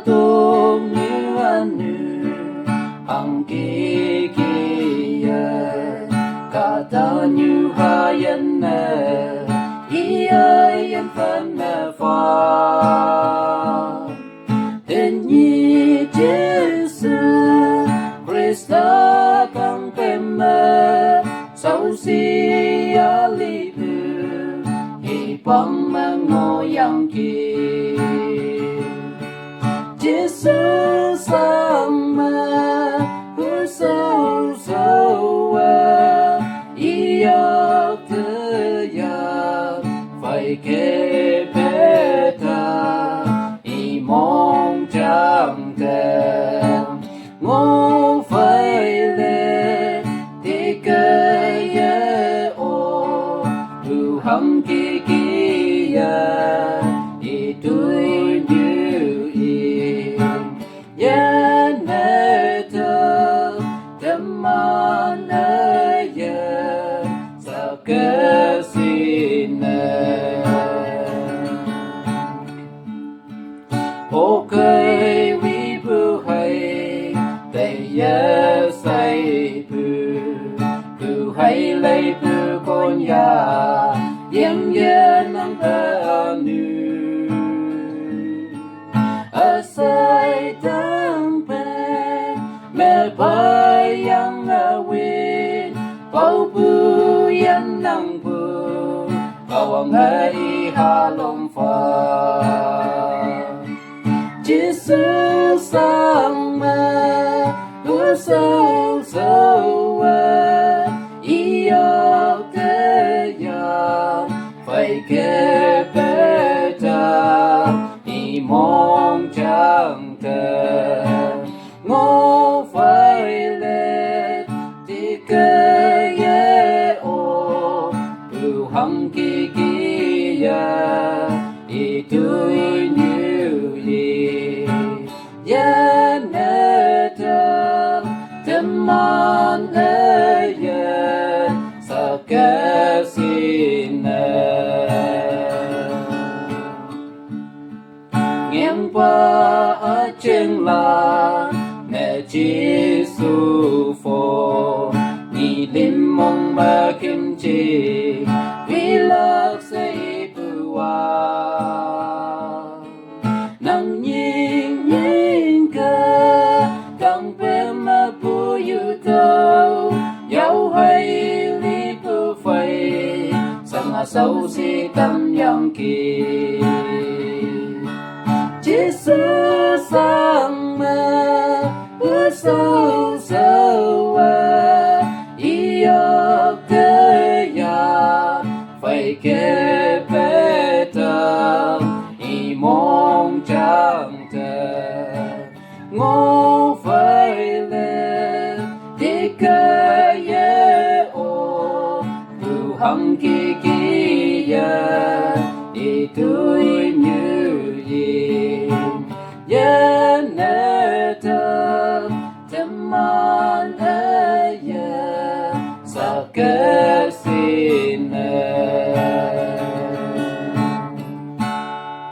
tôm như anh nữ hằng kỳ kỳ cả ta như hai anh ý ơi anh phân pha tên nhi Giêsu Christa kang pema sau si ali hi pang mang ngoyang ki Giêsu sama hu sâu sâu yêu tư ya phải kê bê ta y mong chẳng kèm ngô phải lê thì cơ ye ô hu hằng kỳ kỳ ya y tuổi như y ya nê thơ tâm man ơi ya sa cơ xin ô cây vi bu hay tây ya say bu hay lấy bu con ya yếm yếm năm ta nu asai tang pe me pai yang awin pau bu yang nang bu kau ngai halom fa Giêsu sama hu sâu sâu yêu thế gian phải kê bê ta y mong chẳng thể ngô phải lên thì kê ye ô ưu hằng kỳ kỳ ya y tuổi như y ya nê thơ tâm man ê ye sa kê xin ngang qua ở trên là mẹ Giêsu phô ni lim mong ma kim chi vi lạc say bua nang nhìn nhìn cơ càng bên mà bu yu tâu dấu hay li bu phai sang sâu si tâm yang kỳ Giêsu sang mà hu sâu sâu yêu thế gian phải kê bê ta y mong chẳng thể ngô phải lên thì cơ ye ô ưu hằng kỳ kỳ ya y tuổi như y yeah